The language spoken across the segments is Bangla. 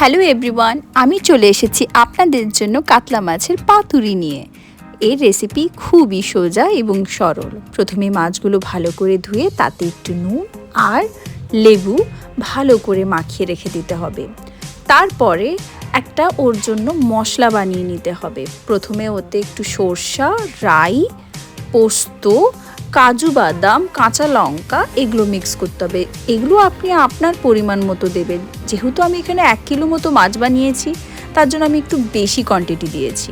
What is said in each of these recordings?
হ্যালো এভরিওয়ান, আমি চলে এসেছি আপনাদের জন্য কাতলা মাছের পাতুরি নিয়ে। এর রেসিপি খুবই সোজা এবং সরল। প্রথমে মাছগুলো ভালো করে ধুয়ে তাতে একটু নুন আর লেবু ভালো করে মাখিয়ে রেখে দিতে হবে। তারপরে একটা ওর জন্য মশলা বানিয়ে নিতে হবে। প্রথমে ওতে একটু সরষা, রাই, পোস্ত, কাজু বাদাম, কাঁচা লঙ্কা এগুলো মিক্স করতে হবে। এগুলো আপনি আপনার পরিমাণ মতো দেবেন। যেহেতু আমি এখানে 1 কিলো মতো মাছ বানিয়েছি, তার জন্য আমি একটু বেশি কোয়ান্টিটি দিয়েছি।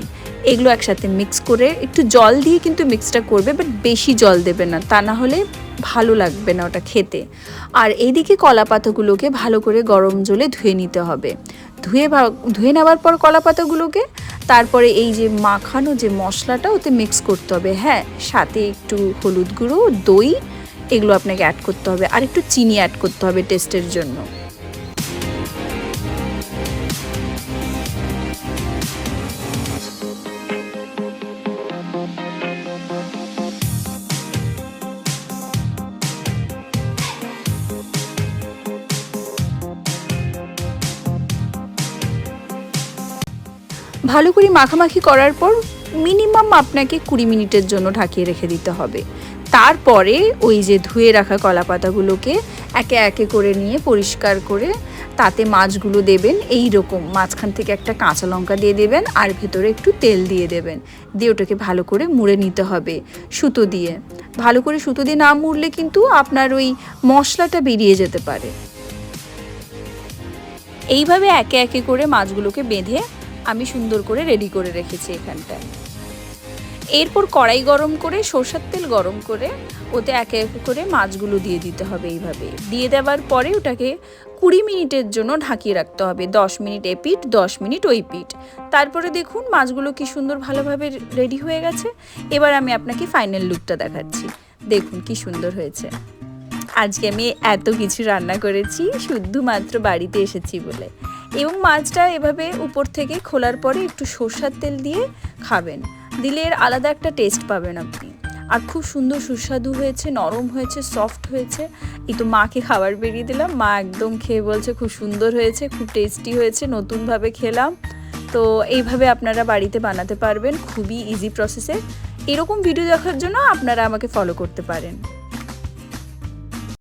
এগুলো একসাথে মিক্স করে একটু জল দিয়ে কিন্তু মিক্সটা করবে, বাট বেশি জল দেবে না, তা না হলে ভালো লাগবে না ওটা খেতে। আর এইদিকে কলা পাতাগুলোকে ভালো করে গরম জলে ধুয়ে নিতে হবে। ধুয়ে নেওয়ার পর কলা পাতাগুলোকে তারপরে এই যে মাখানো যে মশলাটা ওতে মিক্স করতে হবে। হ্যাঁ, সাথে একটু হলুদ গুঁড়ো, দই এগুলো আপনাকে অ্যাড করতে হবে, আর একটু চিনি অ্যাড করতে হবে টেস্টের জন্য। ভালো করে মাখামাখি করার পর মিনিমাম আপনাকে 20 মিনিটের জন্য ঢাকিয়ে রেখে দিতে হবে। তারপরে ওই যে ধুয়ে রাখা কলা পাতাগুলোকে একে একে করে নিয়ে পরিষ্কার করে তাতে মাছগুলো দেবেন। এই রকম মাঝখান থেকে একটা কাঁচা লঙ্কা দিয়ে দেবেন আর ভেতরে একটু তেল দিয়ে দেবেন, দিয়ে ওটাকে ভালো করে মুড়ে নিতে হবে সুতো দিয়ে। ভালো করে সুতো দিয়ে না মুড়লে কিন্তু আপনার ওই মশলাটা বেরিয়ে যেতে পারে। এইভাবে একে একে করে মাছগুলোকে বেঁধে আমি সুন্দর করে রেডি করে রেখেছি এখানটায়। এরপর কড়াই গরম করে সরষের তেল গরম করে ওতে একে একে করে মাছগুলো দিয়ে দিতে হবে। এইভাবে দিয়ে দেওয়ার পরে ওটাকে 20 মিনিটের জন্য ঢাকিয়ে রাখতে হবে। 10 মিনিট এপিঠ, 10 মিনিট ওই পিঠ। তারপরে দেখুন মাছগুলো কি সুন্দর ভালোভাবে রেডি হয়ে গেছে। এবার আমি আপনাকে ফাইনাল লুকটা দেখাচ্ছি। দেখুন কি সুন্দর হয়েছে। আজকে আমি এত কিছু রান্না করেছি শুধুমাত্র বাড়িতে এসেছি বলে। এবং মাছটা এভাবে উপর থেকে খোলার পরে একটু সরষের তেল দিয়ে খাবেন, দিলে এর আলাদা একটা টেস্ট পাবেন আপনি। আর খুব সুন্দর সুস্বাদু হয়েছে, নরম হয়েছে, সফট হয়েছে। এই তো মাকে খাবার বেরিয়ে দিলাম, মা একদম খেয়ে বলছে খুব সুন্দর হয়েছে, খুব টেস্টি হয়েছে, নতুনভাবে খেলাম। তো এইভাবে আপনারা বাড়িতে বানাতে পারবেন খুবই ইজি প্রসেসে। এরকম ভিডিও দেখার জন্য আপনারা আমাকে ফলো করতে পারেন।